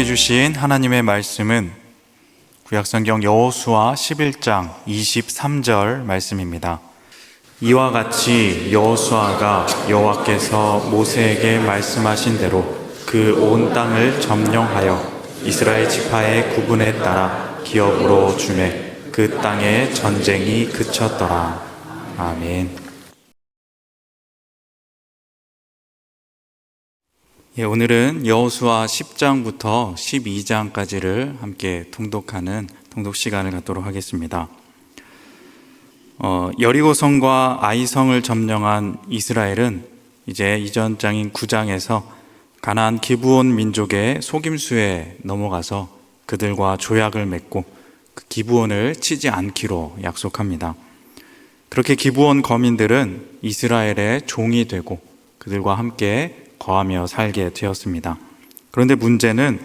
주신 하나님의 말씀은 구약성경 여호수아 11장 23절 말씀입니다. 이와 같이 여호수아가 여호와께서 모세에게 말씀하신 대로 그 온 땅을 점령하여 이스라엘 지파의 구분에 따라 기업으로 주매 그 땅에 전쟁이 그쳤더라. 아멘. 오늘은 여호수아 10장부터 12장까지를 함께 통독하는 통독 시간을 갖도록 하겠습니다. 여리고성과 아이성을 점령한 이스라엘은 이제 이전 장인 9장에서 가나안 기브온 민족의 속임수에 넘어가서 그들과 조약을 맺고 그 기브온을 치지 않기로 약속합니다. 그렇게 기브온 거민들은 이스라엘의 종이 되고 그들과 함께 거하며 살게 되었습니다. 그런데 문제는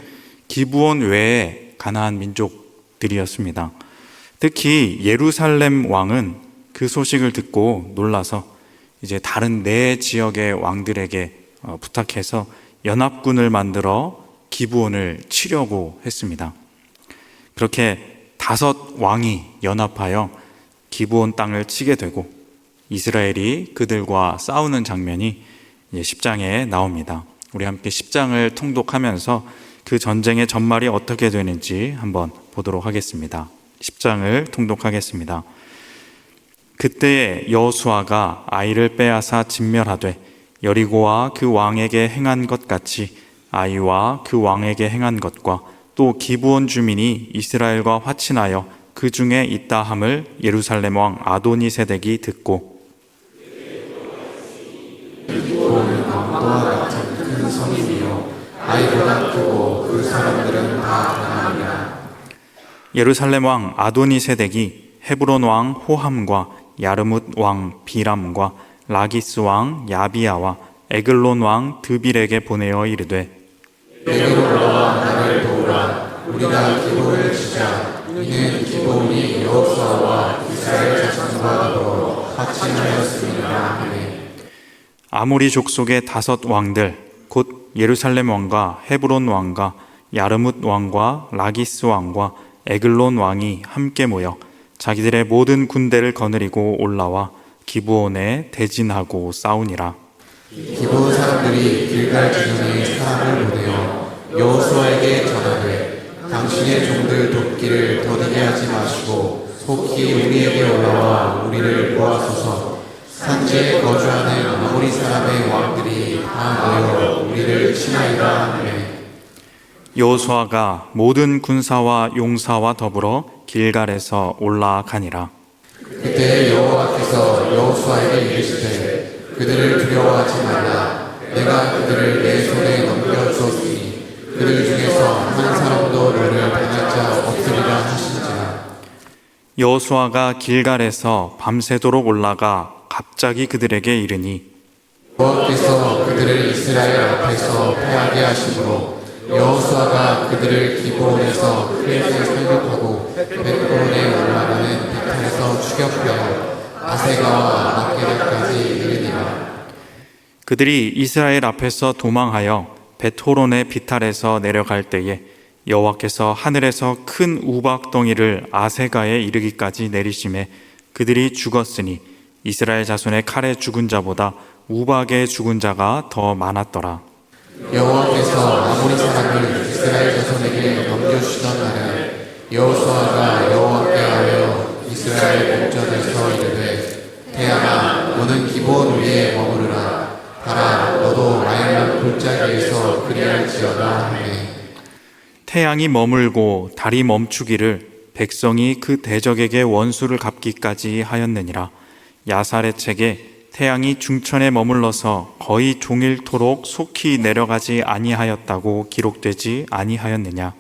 기브온 외의 가나안 민족들이었습니다. 특히 예루살렘 왕은 그 소식을 듣고 놀라서 이제 다른 네 지역의 왕들에게 부탁해서 연합군을 만들어 기브온을 치려고 했습니다. 그렇게 5 왕이 연합하여 기브온 땅을 치게 되고 이스라엘이 그들과 싸우는 장면이 10장에 나옵니다. 우리 함께 10장을 통독하면서 그 전쟁의 전말이 어떻게 되는지 한번 보도록 하겠습니다. 10장을 통독하겠습니다. 그때에 여호수아가 아이를 빼앗아 진멸하되 여리고와 그 왕에게 행한 것 같이 아이와 그 왕에게 행한 것과 또 기브온 주민이 이스라엘과 화친하여 그 중에 있다 함을 예루살렘 왕 아도니세덱이 듣고 기브온은 왕도와 같은 큰 성이며 아이보다 크고 그 사람들은 다 강합니다. 예루살렘 왕 아도니세덱이 헤브론 왕 호함과 야르뭇 왕 비람과 라기스 왕 야비야와 에글론 왕 드빌에게 보내어 이르되 내게로 올라와 나를 도우라. 우리가 기브온을 치자. 이는 기브온이 여호수아와 이스라엘 자손과 더불어 화친하였습니다. 아멘. 아모리 족속의 5 왕들 곧 예루살렘 왕과 헤브론 왕과 야르뭇 왕과 라기스 왕과 에글론 왕이 함께 모여 자기들의 모든 군대를 거느리고 올라와 기브온에 대진하고 싸우니라. 기브온 사람들이 길갈 지경에 사람을 보내어 여호수아에게 전하되 당신의 종들 돕기를 더디게 하지 마시고 속히 우리에게 올라와 우리를 도와소서. 산지에 거주하는 아모리 사람의 왕들이 다 모여 우리를 치나이다 하매 여호수아가 모든 군사와 용사와 더불어 길갈에서 올라가니라. 그때 여호와께서 여호수아에게 이르시되 그들을 두려워하지 말라. 내가 그들을 내 손에 넘겨주었으니 그들 중에서 한 사람도 너를 당할 자 없으리라 하신지라. 여호수아가 길갈에서 밤새도록 올라가 갑자기 그들에게 이르니 여호와께서 그들을 이스라엘 앞에서 패하게 하심으로 여호수아가 그들을 기브온에서 크게 살격하고 벳호론에 올라가는 비탈에서 추격하여 아세가와 막게다까지 이르니라. 그들이 이스라엘 앞에서 도망하여 벳호론의 비탈에서 내려갈 때에 여호와께서 하늘에서 큰 우박덩이를 아세가에 이르기까지 내리심에 그들이 죽었으니 이스라엘 자손의 칼에 죽은 자보다 우박에 죽은 자가 더 많았더라. 여호와께서 아모리 사람을 이스라엘 자손에게 넘겨주시던 날에 여호수아가 여호와께 하여 이스라엘 목전에서 이르되 태양아 너는 기브온 위에 머무르라. 달아 너도 아얄람 골짜기에서 그리할지어다 하매 태양이 머물고 달이 멈추기를 백성이 그 대적에게 원수를 갚기까지 하였느니라. 야사렛책에 태양이 중천에 머물러서 거의 종일토록 속히 내려가지 아니하였다고 기록되지 아니하였느냐.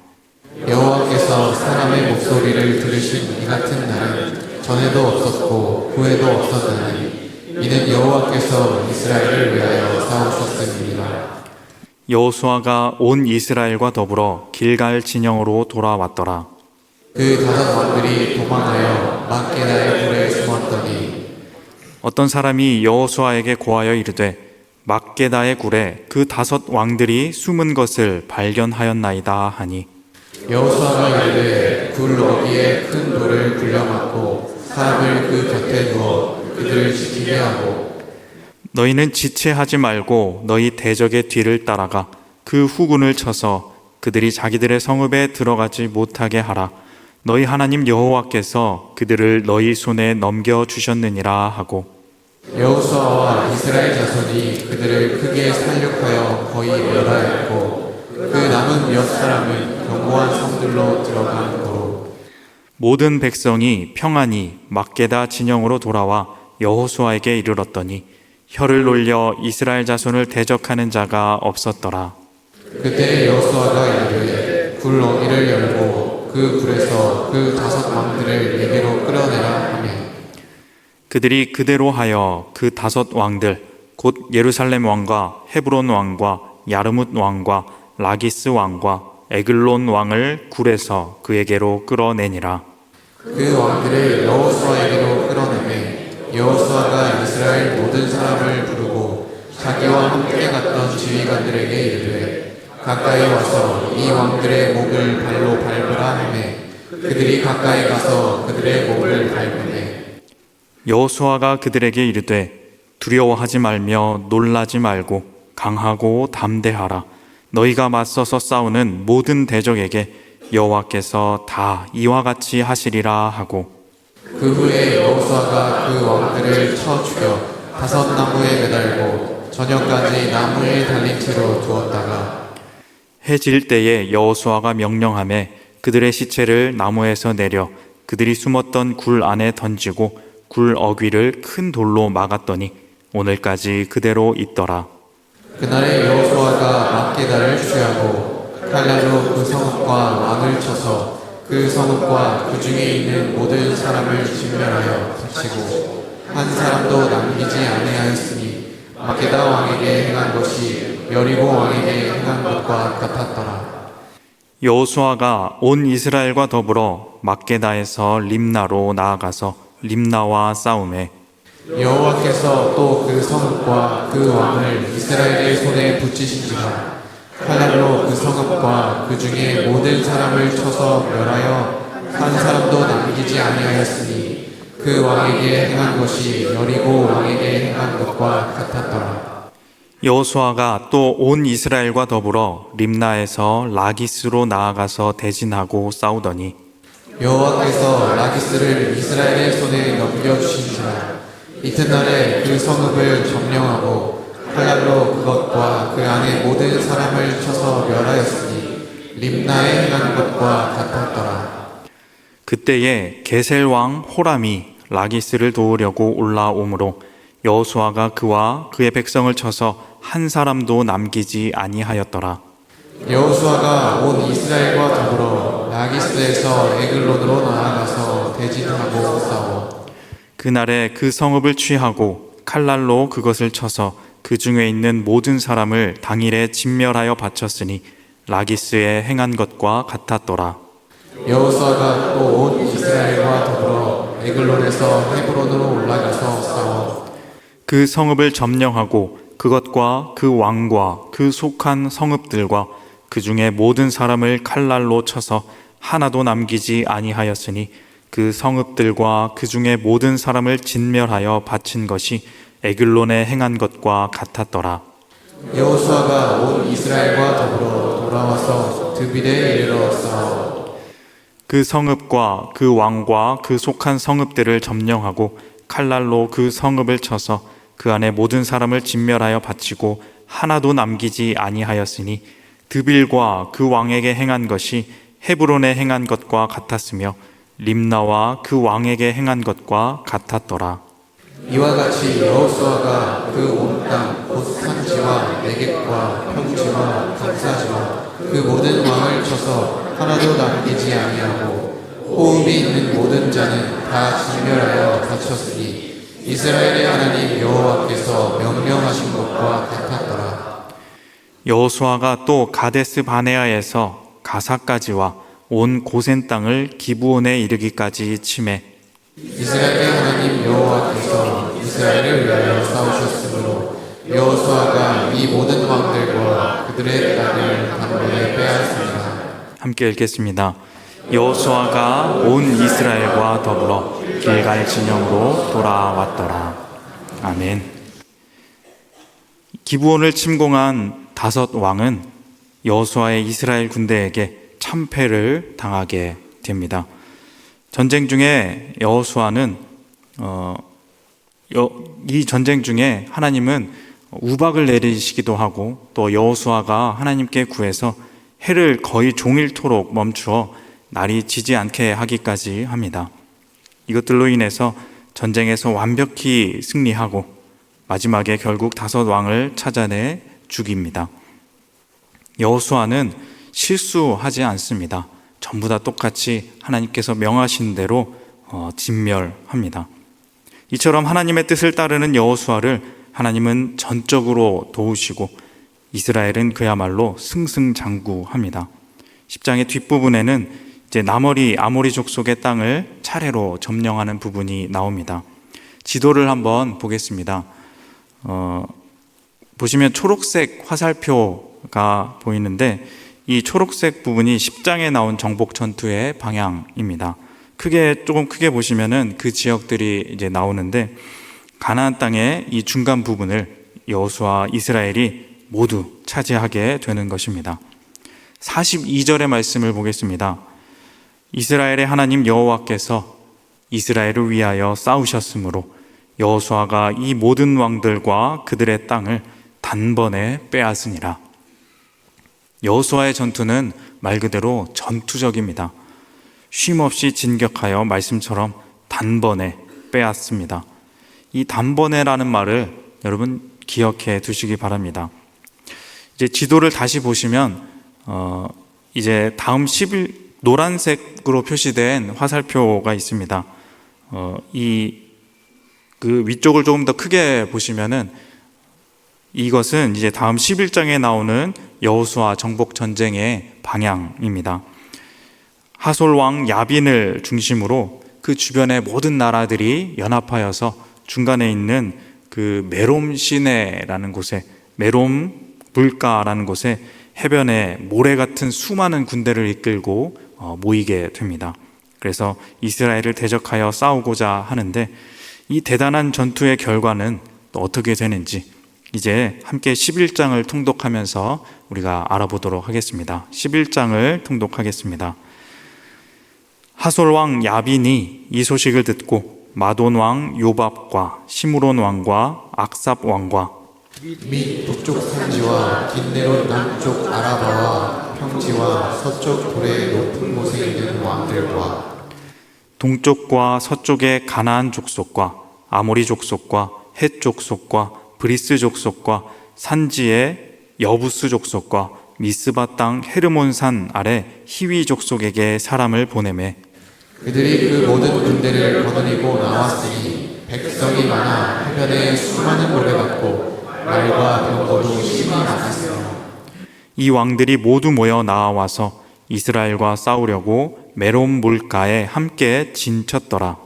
여호와께서 사람의 목소리를 들으신 이 같은 날은 전에도 없었고 후에도 없었나니 이는 여호와께서 이스라엘을 위하여 싸우셨음이니라. 여호수아가 온 이스라엘과 더불어 길갈 진영으로 돌아왔더라. 그 5 왕들이 도망하여 막게다의 굴에 숨었더니 어떤 사람이 여호수아에게 고하여 이르되 막게다의 굴에 그 5 왕들이 숨은 것을 발견하였나이다 하니 여호수아가 이르되 굴 어귀에 큰 돌을 굴려막고 사람을 그 곁에 두어 그들을 지키게 하고 너희는 지체하지 말고 너희 대적의 뒤를 따라가 그 후군을 쳐서 그들이 자기들의 성읍에 들어가지 못하게 하라. 너희 하나님 여호와께서 그들을 너희 손에 넘겨주셨느니라 하고 여호수아와 이스라엘 자손이 그들을 크게 살육하여 거의 멸하였고 그 남은 몇 사람은 견고한 성들로 들어간 거로 모든 백성이 평안히 막게다 진영으로 돌아와 여호수아에게 이르렀더니 혀를 놀려 이스라엘 자손을 대적하는 자가 없었더라. 그때 여호수아가 이르되 굴 어귀를 열고 그 굴에서 그 5 왕들을 내게로 끌어내라 하며 그들이 그대로 하여 그 5 왕들 곧 예루살렘 왕과 헤브론 왕과 야르뭇 왕과 라기스 왕과 에글론 왕을 굴에서 그에게로 끌어내니라. 그 왕들을 여호수아에게로 끌어내매 여호수아가 이스라엘 모든 사람을 부르고 자기와 함께 갔던 지휘관들에게 이르되 가까이 와서 이 왕들의 목을 발로 밟으라 하매 그들이 가까이 가서 그들의 목을 밟으매 여호수아가 그들에게 이르되 두려워하지 말며 놀라지 말고 강하고 담대하라. 너희가 맞서서 싸우는 모든 대적에게 여호와께서 다 이와 같이 하시리라 하고 그 후에 여호수아가 그 왕들을 쳐 죽여 5 나무에 매달고 저녁까지 나무에 달린 채로 두었다가 해 질 때에 여호수아가 명령하매 그들의 시체를 나무에서 내려 그들이 숨었던 굴 안에 던지고 굴 어귀를 큰 돌로 막았더니 오늘까지 그대로 있더라. 그날에 여호수아가 막게다를 취하고 칼날로 그 성읍과 왕을 쳐서 그 성읍과 그 중에 있는 모든 사람을 진멸하여 바치고 한 사람도 남기지 아니하였으니 막게다 왕에게 행한 것이 여리고 왕에게 행한 것과 같았더라. 여호수아가 온 이스라엘과 더불어 막게다에서 림나로 나아가서 림나와 싸우매 여호와께서 또 그 성읍과 그 왕을 이스라엘의 손에 붙이신지라 칼날로 그 성읍과 그 중에 모든 사람을 쳐서 멸하여 한 사람도 남기지 아니하였으니 그 왕에게 행한 것이 여리고 왕에게 행한 것과 같았더라. 여호수아가 또 온 이스라엘과 더불어 림나에서 라기스로 나아가서 대진하고 싸우더니 여호와께서 라기스를 이스라엘의 손에 넘겨주신지라 이튿날에 그 성읍을 점령하고 칼날로 그것과 그 안에 모든 사람을 쳐서 멸하였으니 림나에 행한 것과 같았더라. 그때에 게셀 왕 호람이 라기스를 도우려고 올라오므로 여호수아가 그와 그의 백성을 쳐서 한 사람도 남기지 아니하였더라. 여호수아가 온 이스라엘과 더불어 라기스에서 에글론으로 나아가서 대진하고 싸워 그날에 그 성읍을 취하고 칼날로 그것을 쳐서 그 중에 있는 모든 사람을 당일에 진멸하여 바쳤으니 라기스에 행한 것과 같았더라. 여호수아가 또 온 이스라엘과 더불어 에글론에서 헤브론으로 올라가서 싸워 그 성읍을 점령하고 그것과 그 왕과 그 속한 성읍들과 그 중에 모든 사람을 칼날로 쳐서 하나도 남기지 아니하였으니 그 성읍들과 그 중에 모든 사람을 진멸하여 바친 것이 에글론에 행한 것과 같았더라. 여호수아가 온 이스라엘과 더불어 돌아와서 드빌에 이르러 싸워 그 성읍과 그 왕과 그 속한 성읍들을 점령하고 칼날로 그 성읍을 쳐서 그 안에 모든 사람을 진멸하여 바치고 하나도 남기지 아니하였으니 드빌과 그 왕에게 행한 것이 헤브론에 행한 것과 같았으며 림나와 그 왕에게 행한 것과 같았더라. 이와 같이 여호수아가 그 온 땅 곧 산지와 내겝과 평지와 강사지와 그 모든 왕을 쳐서 하나도 남기지 아니하고 호흡이 있는 모든 자는 다 진멸하여 바쳤으니 이스라엘의 하나님 여호와께서 명령하신 것과 같았더라. 여호수아가 또 가데스 바네아에서 가사까지와 온 고센 땅을 기브온에 이르기까지 치매 이스라엘의 하나님 여호와께서 이스라엘을 위하여 싸우셨으므로 여호수아가 이 모든 왕들과 그들의 땅을 단번에 빼앗으니라. 함께 읽겠습니다. 여호수아가 온 이스라엘과 더불어 길갈 진영으로 돌아왔더라. 아멘. 기브온을 침공한 다섯 왕은 여호수아의 이스라엘 군대에게 참패를 당하게 됩니다. 전쟁 중에 여호수아는 이 전쟁 중에 하나님은 우박을 내리시기도 하고 또 여호수아가 하나님께 구해서 해를 거의 종일토록 멈추어 날이 지지 않게 하기까지 합니다. 이것들로 인해서 전쟁에서 완벽히 승리하고 마지막에 결국 다섯 왕을 찾아내 죽입니다. 여호수아는 실수하지 않습니다. 전부 다 똑같이 하나님께서 명하신 대로 진멸합니다. 이처럼 하나님의 뜻을 따르는 여호수아를 하나님은 전적으로 도우시고 이스라엘은 그야말로 승승장구합니다. 10장의 뒷부분에는 이제 나머지 아모리 족속의 땅을 차례로 점령하는 부분이 나옵니다. 지도를 한번 보겠습니다. 보시면 초록색 화살표가 보이는데 이 초록색 부분이 10장에 나온 정복 전투의 방향입니다. 조금 크게 보시면은 그 지역들이 이제 나오는데 가나안 땅의 이 중간 부분을 여호수아 이스라엘이 모두 차지하게 되는 것입니다. 42절의 말씀을 보겠습니다. 이스라엘의 하나님 여호와께서 이스라엘을 위하여 싸우셨으므로 여호수아가 이 모든 왕들과 그들의 땅을 단번에 빼앗으니라. 여호수아의 전투는 말 그대로 전투적입니다. 쉼없이 진격하여 말씀처럼 단번에 빼앗습니다. 이 단번에라는 말을 여러분 기억해 두시기 바랍니다. 이제 지도를 다시 보시면 이제 다음 10일 노란색으로 표시된 화살표가 있습니다. 그 위쪽을 조금 더 크게 보시면은 이것은 이제 다음 11장에 나오는 여호수아 정복 전쟁의 방향입니다. 하솔 왕 야빈을 중심으로 그 주변의 모든 나라들이 연합하여서 중간에 있는 그 메롬 시내라는 곳에, 메롬 물가라는 곳에 해변에 모래 같은 수많은 군대를 이끌고 모이게 됩니다. 그래서 이스라엘을 대적하여 싸우고자 하는데 이 대단한 전투의 결과는 또 어떻게 되는지 이제 함께 11장을 통독하면서 우리가 알아보도록 하겠습니다. 11장을 통독하겠습니다. 하솔 왕 야빈이 이 소식을 듣고 마돈 왕 요밥과 시므론 왕과 악삽 왕과 및 북쪽 산지와 긴네롯 남쪽 아라바와 평지와 서쪽 돌의 높은 곳에 있는 왕들과 동쪽과 서쪽의 가나안 족속과 아모리 족속과 헷 족속과 브리스 족속과 산지의 여부스 족속과 미스바 땅 헤르몬산 아래 히위 족속에게 사람을 보내매 그들이 그 모든 군대를 거느리고 나왔으니 백성이 많아 해변에 수많은 모래 같고 말과 병거도 심히 많았으며 이 왕들이 모두 모여 나와서 이스라엘과 싸우려고 메롬 물가에 함께 진쳤더라.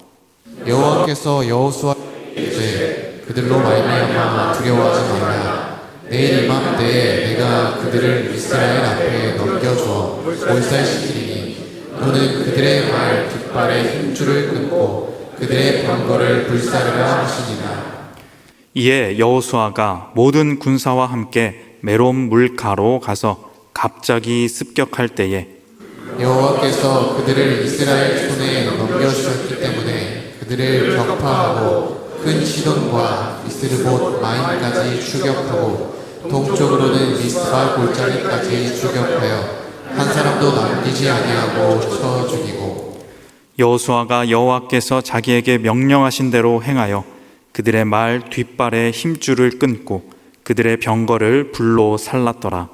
여호와께서 여호수아에게 그들로 말미암아 두려워하지 말라. 내일 이맘때에 내가 그들을 이스라엘 앞에 넘겨주어 몰살시키리니 너는 그들의 말 뒷발에 힘줄을 끊고 그들의 병거를 불사르라 하시니라. 이에 여호수아가 모든 군사와 함께 메롬 물가로 가서 갑자기 습격할 때에 여호와께서 그들을 이스라엘 손에 넘겨주셨기 때문에 그들을 격파하고 큰 시돈과 이스르봇 마임까지 추격하고 동쪽으로는 미스바 골짜기까지 추격하여 한 사람도 남기지 아니하고 쳐 죽이고 여호수아가 여호와께서 자기에게 명령하신 대로 행하여 그들의 말 뒷발에 힘줄을 끊고 그들의 병거를 불로 살랐더라.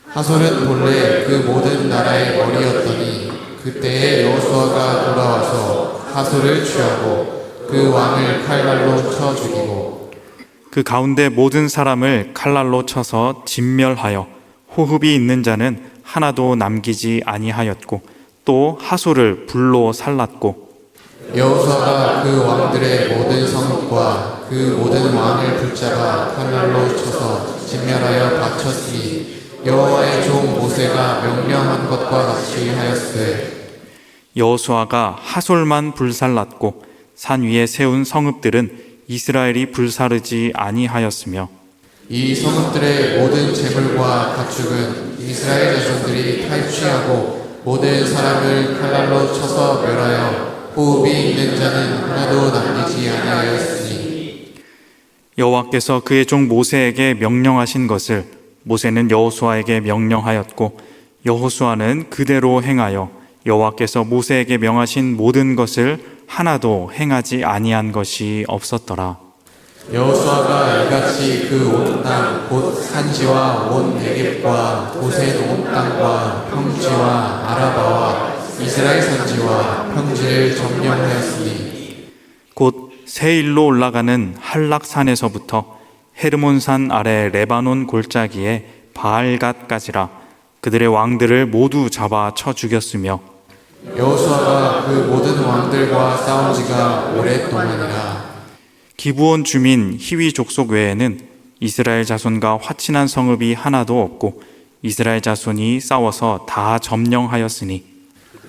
하솔은 본래 그 모든 나라의 머리였더니 그때에 여호수아가 돌아와서 하솔을 취하고 그 왕을 칼날로 쳐 죽이고 그 가운데 모든 사람을 칼날로 쳐서 진멸하여 호흡이 있는 자는 하나도 남기지 아니하였고 또 하솔을 불로 살랐고 여호수아가 그 왕들의 모든 성읍과 것과 그 모든 왕을 붙잡아 칼날로 쳐서 진멸하여 바쳤으니 여호와의 종 모세가 명령한 것과 같이 하였으되 여호수아가 하솔만 불살랐고 산 위에 세운 성읍들은 이스라엘이 불사르지 아니하였으며 이 성읍들의 모든 재물과 가축은 이스라엘 자손들이 탈취하고 모든 사람을 칼날로 쳐서 멸하여 호흡이 있는 자는 하나도 남기지 아니하였으니 여호와께서 그의 종 모세에게 명령하신 것을 모세는 여호수아에게 명령하였고 여호수아는 그대로 행하여 여호와께서 모세에게 명하신 모든 것을 하나도 행하지 아니한 것이 없었더라. 여호수아가 이같이 그 온 땅 곧 산지와 온 네겝과 고센 온 땅과 평지와 아라바와 이스라엘 산지와 평지를 점령하였으니 곧 세일로 올라가는 한락산에서부터 헤르몬산 아래 레바논 골짜기에 바알갓까지라 그들의 왕들을 모두 잡아 쳐 죽였으며 여호수아가 그 모든 왕들과 싸운 지가 오랫동안이라. 기브온 주민 히위 족속 외에는 이스라엘 자손과 화친한 성읍이 하나도 없고 이스라엘 자손이 싸워서 다 점령하였으니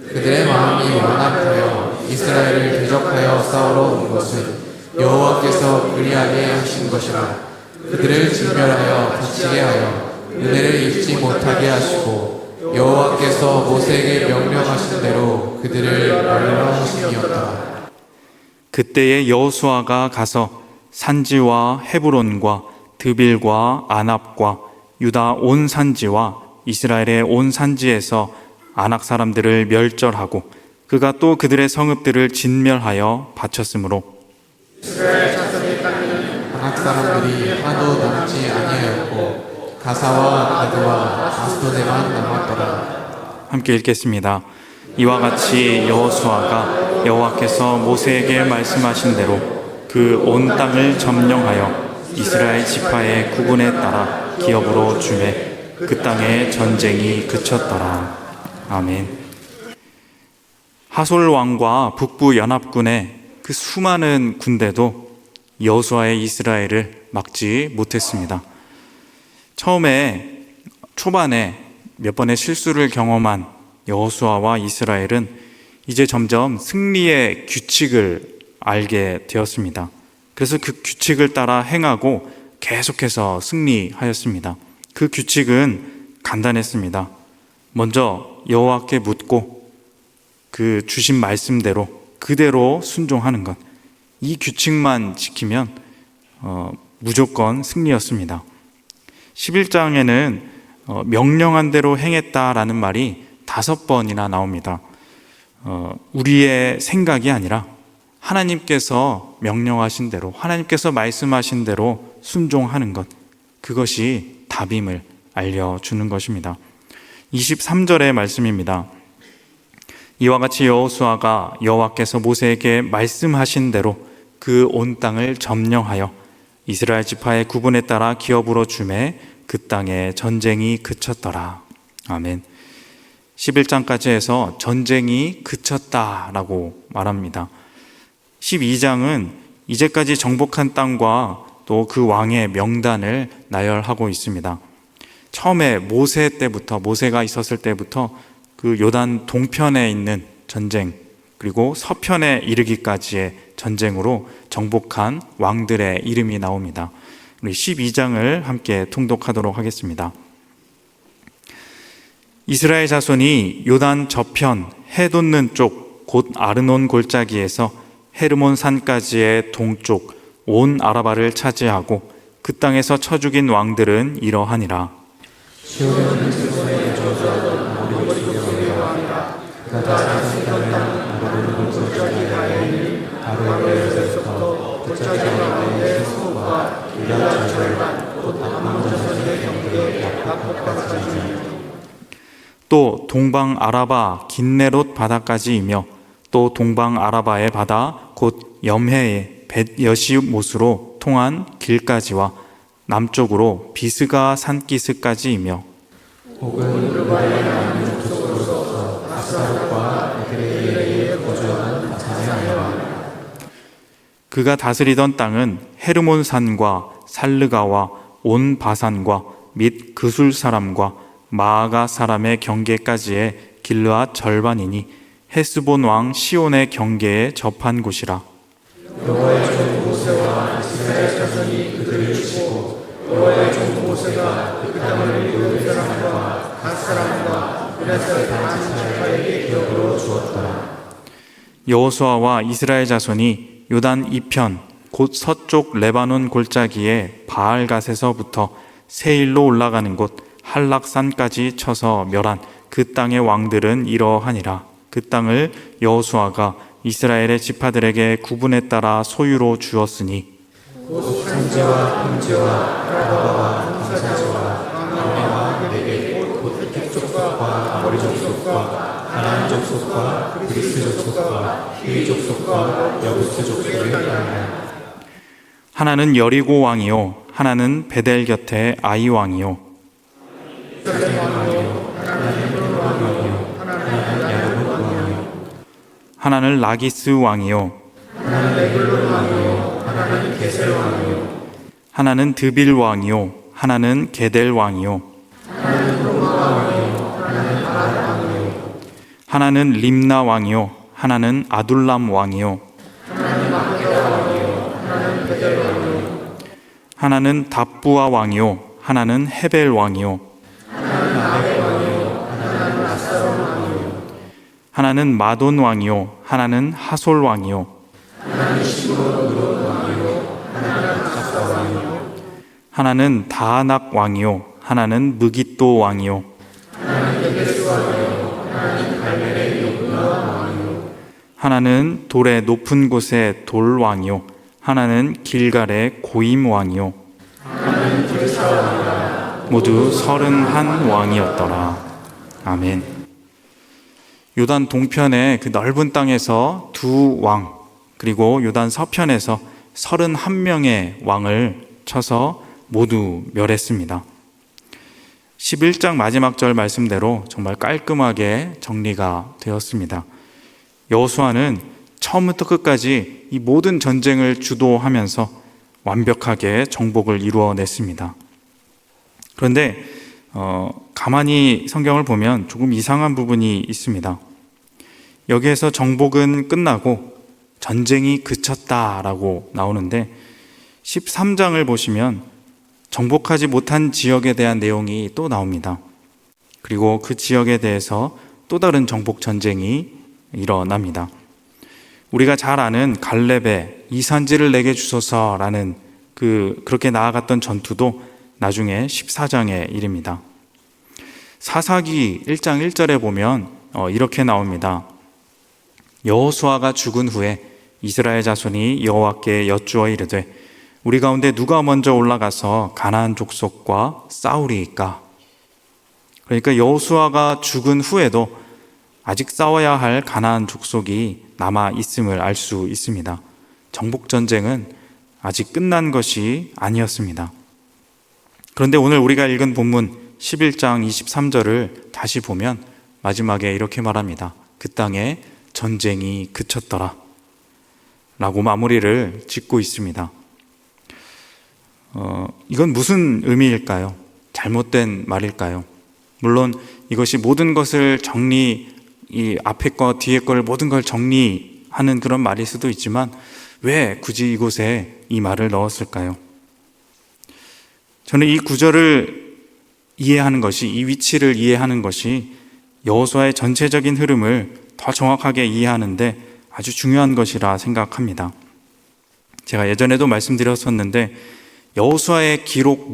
그들의 마음이 완악하여 이스라엘을 대적하여 싸우러 온 것은 여호와께서 그리하게 하신 것이라. 그들을 진멸하여 다치게 하여 은혜를 잊지 못하게 하시고 여호와께서 모세에게 명령하신 대로 그들을 멸망하심이었다. 그때에 여호수아가 가서 산지와 헤브론과 드빌과 아납과 유다 온 산지와 이스라엘의 온 산지에서 아낙 사람들을 멸절하고 그가 또 그들의 성읍들을 진멸하여 바쳤으므로 아낙 사람들이 하나도 남지 아니하였고 가사와 가드와 아스도데만 남았더라. 함께 읽겠습니다. 이와 같이 여호수아가 여호와께서 모세에게 말씀하신 대로 그 온 땅을 점령하여 이스라엘 지파의 구분에 따라 기업으로 주매 그 땅에 전쟁이 그쳤더라. 아멘. 하솔 왕과 북부 연합군의 그 수많은 군대도 여호수아의 이스라엘을 막지 못했습니다. 초반에 몇 번의 실수를 경험한 여호수아와 이스라엘은 이제 점점 승리의 규칙을 알게 되었습니다. 그래서 그 규칙을 따라 행하고 계속해서 승리하였습니다. 그 규칙은 간단했습니다. 먼저 여호와께 묻고 그 주신 말씀대로 그대로 순종하는 것. 이 규칙만 지키면 무조건 승리였습니다. 11장에는 명령한 대로 행했다라는 말이 5번이나 나옵니다. 우리의 생각이 아니라 하나님께서 명령하신 대로, 하나님께서 말씀하신 대로 순종하는 것, 그것이 답임을 알려주는 것입니다. 23절의 말씀입니다. 이와 같이 여호수아가 여호와께서 모세에게 말씀하신 대로 그 온 땅을 점령하여 이스라엘 지파의 구분에 따라 기업으로 주매 그 땅에 전쟁이 그쳤더라. 아멘. 11장까지 해서 전쟁이 그쳤다라고 말합니다. 12장은 이제까지 정복한 땅과 또 그 왕의 명단을 나열하고 있습니다. 처음에 모세가 있었을 때부터 그 요단 동편에 있는 전쟁, 그리고 서편에 이르기까지의 전쟁으로 정복한 왕들의 이름이 나옵니다. 우리 12장을 함께 통독하도록 하겠습니다. 이스라엘 자손이 요단 저편 해 돋는 쪽 곧 아르논 골짜기에서 헤르몬 산까지의 동쪽 온 아라바를 차지하고 그 땅에서 쳐 죽인 왕들은 이러하니라. 또 동방 아라바 긴네롯 바다까지이며 또 동방 아라바의 바다 곧 염해의 벳 여시못으로 통한 길까지와 남쪽으로 비스가 산기스까지이며 혹은 그들의 남은 족속으로부터 아스타롯과 에드레이에 거주하는 바산에 아니라 그가 다스리던 땅은 헤르몬 산과 살르가와 온 바산과 및 그술 사람과 마아가 사람의 경계까지의 길르앗 절반이니 헤스본 왕 시온의 경계에 접한 곳이라. 여호와의 종 모세와 이스라엘 자손이 그들을 치고 여호와의 종 모세가 그 땅을 이웃 사람과 각 사람과 그레스 반지파에게 기업으로 주었더라. 여호수아와 이스라엘 자손이 요단 이편 곧 서쪽 레바논 골짜기에 바알갓에서부터 세일로 올라가는 곳 할락산까지 쳐서 멸한 그 땅의 왕들은 이러하니라. 그 땅을 여호수아가 이스라엘의 지파들에게 구분에 따라 소유로 주었으니 곧 산지와 평지와 아라바와 방사지와 아메와 네겝 곧 히트 족속과 아모리 족속과 가나안 족속과 그리스 족속과 히위 족속과 여부스 족속의 땅이라. 하나는 여리고 왕이요 하나는 베델 곁에 아이 왕이요 하나는 라기스 왕이요 하나는 드빌 왕이요 하나는 게델 왕이요 하나는 림나 왕이요 하나는 아둘람 왕이요 하나는 답부아 왕이요 하나는 헤벨 왕이요 하나는 마돈 왕이요 하나는 하솔 왕이요 하나는 다아낙 왕이요 하나는 무깃도 왕이요 하나는 돌의 높은 곳에 돌 왕이요 하나는 길갈의 고임 왕이요 모두 31 왕이었더라. 아멘. 요단 동편의 그 넓은 땅에서 두 왕, 그리고 요단 서편에서 31명의 왕을 쳐서 모두 멸했습니다. 11장 마지막 절 말씀대로 정말 깔끔하게 정리가 되었습니다. 여호수아는 처음부터 끝까지 이 모든 전쟁을 주도하면서 완벽하게 정복을 이루어냈습니다. 그런데 가만히 성경을 보면 조금 이상한 부분이 있습니다. 여기에서 정복은 끝나고 전쟁이 그쳤다라고 나오는데 13장을 보시면 정복하지 못한 지역에 대한 내용이 또 나옵니다. 그리고 그 지역에 대해서 또 다른 정복 전쟁이 일어납니다. 우리가 잘 아는 갈렙의 이 산지를 내게 주소서라는 그렇게 나아갔던 전투도 나중에 14장의 일입니다. 사사기 1장 1절에 보면 이렇게 나옵니다. 여호수아가 죽은 후에 이스라엘 자손이 여호와께 여쭈어 이르되 우리 가운데 누가 먼저 올라가서 가나안 족속과 싸우리이까? 그러니까 여호수아가 죽은 후에도 아직 싸워야 할 가나안 족속이 남아 있음을 알 수 있습니다. 정복 전쟁은 아직 끝난 것이 아니었습니다. 그런데 오늘 우리가 읽은 본문 11장 23절을 다시 보면 마지막에 이렇게 말합니다. 그 땅에 전쟁이 그쳤더라 라고 마무리를 짓고 있습니다. 이건 무슨 의미일까요? 잘못된 말일까요? 물론 이것이 모든 것을 이 앞에 거 뒤에 걸 모든 걸 정리하는 그런 말일 수도 있지만 왜 굳이 이곳에 이 말을 넣었을까요? 저는 이 구절을 이해하는 것이, 이 위치를 이해하는 것이 여호수아의 전체적인 흐름을 더 정확하게 이해하는데 아주 중요한 것이라 생각합니다. 제가 예전에도 말씀드렸었는데 여호수아의 기록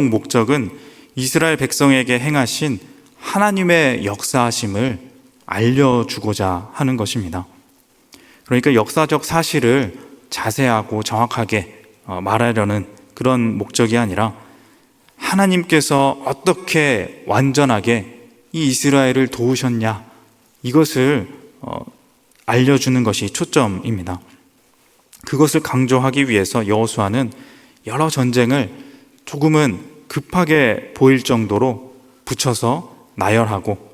목적은 이스라엘 백성에게 행하신 하나님의 역사하심을 알려주고자 하는 것입니다. 그러니까 역사적 사실을 자세하고 정확하게 말하려는 그런 목적이 아니라 하나님께서 어떻게 완전하게 이 이스라엘을 도우셨냐, 이것을 알려주는 것이 초점입니다. 그것을 강조하기 위해서 여호수아는 여러 전쟁을 조금은 급하게 보일 정도로 붙여서 나열하고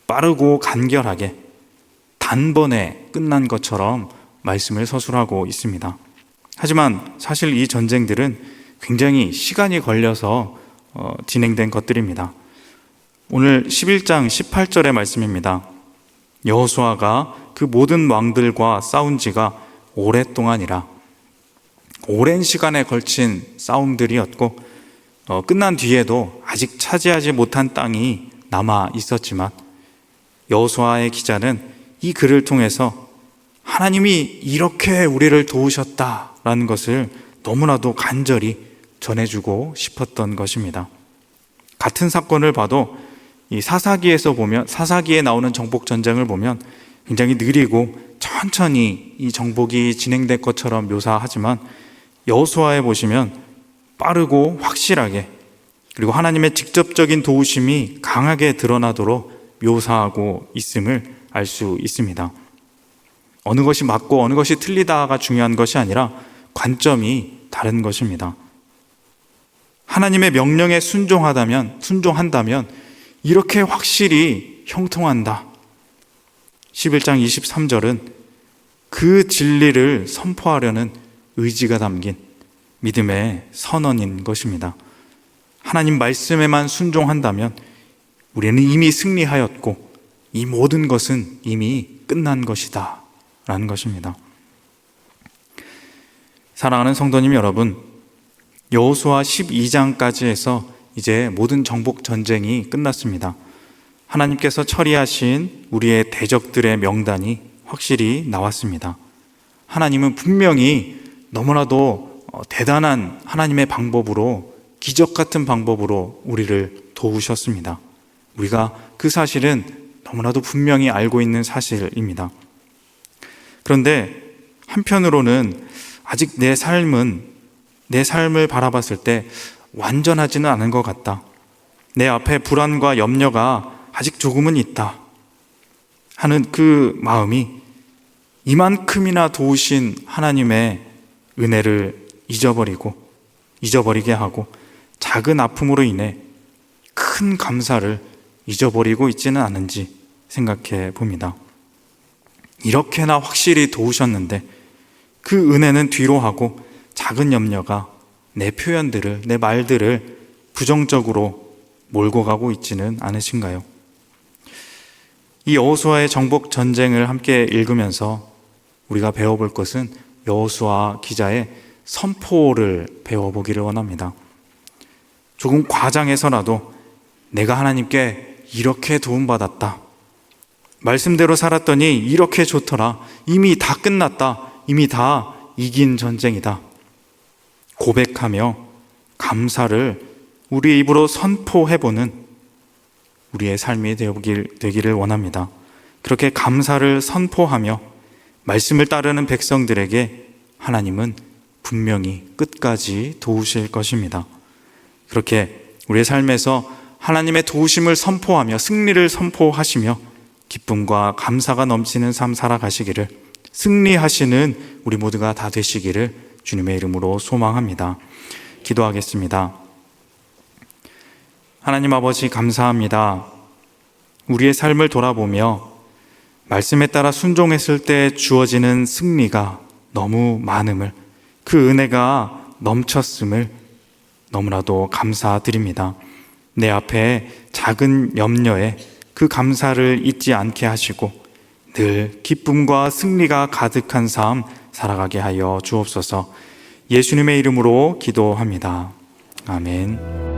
빠르고 간결하게 단번에 끝난 것처럼 말씀을 서술하고 있습니다. 하지만 사실 이 전쟁들은 굉장히 시간이 걸려서 진행된 것들입니다. 오늘 11장 18절의 말씀입니다. 여호수아가 그 모든 왕들과 싸운 지가 오랫동안이라. 오랜 시간에 걸친 싸움들이었고 끝난 뒤에도 아직 차지하지 못한 땅이 남아 있었지만 여호수아의 기자는 이 글을 통해서 하나님이 이렇게 우리를 도우셨다라는 것을 너무나도 간절히 전해주고 싶었던 것입니다. 같은 사건을 봐도 이 사사기에 나오는 정복 전쟁을 보면 굉장히 느리고 천천히 이 정복이 진행될 것처럼 묘사하지만 여호수아에 보시면 빠르고 확실하게, 그리고 하나님의 직접적인 도우심이 강하게 드러나도록 묘사하고 있음을 알 수 있습니다. 어느 것이 맞고 어느 것이 틀리다가 중요한 것이 아니라 관점이 다른 것입니다. 하나님의 명령에 순종한다면 이렇게 확실히 형통한다. 11장 23절은 그 진리를 선포하려는 의지가 담긴 믿음의 선언인 것입니다. 하나님 말씀에만 순종한다면 우리는 이미 승리하였고 이 모든 것은 이미 끝난 것이다 라는 것입니다. 사랑하는 성도님 여러분, 여호수아 12장까지 해서 이제 모든 정복 전쟁이 끝났습니다. 하나님께서 처리하신 우리의 대적들의 명단이 확실히 나왔습니다. 하나님은 분명히 너무나도 대단한 하나님의 방법으로, 기적 같은 방법으로 우리를 도우셨습니다. 우리가 그 사실은 너무나도 분명히 알고 있는 사실입니다. 그런데 한편으로는 아직 내 삶을 바라봤을 때 완전하지는 않은 것 같다. 내 앞에 불안과 염려가 아직 조금은 있다 하는 그 마음이 이만큼이나 도우신 하나님의 은혜를 잊어버리게 하고 작은 아픔으로 인해 큰 감사를 잊어버리고 있지는 않은지 생각해 봅니다. 이렇게나 확실히 도우셨는데 그 은혜는 뒤로 하고 작은 염려가 내 표현들을, 내 말들을 부정적으로 몰고 가고 있지는 않으신가요? 이 여호수아의 정복 전쟁을 함께 읽으면서 우리가 배워볼 것은 여호수아 기자의 선포를 배워보기를 원합니다. 조금 과장해서라도 내가 하나님께 이렇게 도움받았다, 말씀대로 살았더니 이렇게 좋더라, 이미 다 끝났다, 이미 다 이긴 전쟁이다 고백하며 감사를 우리 입으로 선포해보는 우리의 삶이 되기를 원합니다. 그렇게 감사를 선포하며 말씀을 따르는 백성들에게 하나님은 분명히 끝까지 도우실 것입니다. 그렇게 우리의 삶에서 하나님의 도우심을 선포하며 승리를 선포하시며 기쁨과 감사가 넘치는 삶 살아가시기를, 승리하시는 우리 모두가 다 되시기를 주님의 이름으로 소망합니다. 기도하겠습니다. 하나님 아버지, 감사합니다. 우리의 삶을 돌아보며 말씀에 따라 순종했을 때 주어지는 승리가 너무 많음을, 그 은혜가 넘쳤음을 너무나도 감사드립니다. 내 앞에 작은 염려에 그 감사를 잊지 않게 하시고 늘 기쁨과 승리가 가득한 삶 살아가게 하여 주옵소서. 예수님의 이름으로 기도합니다. 아멘.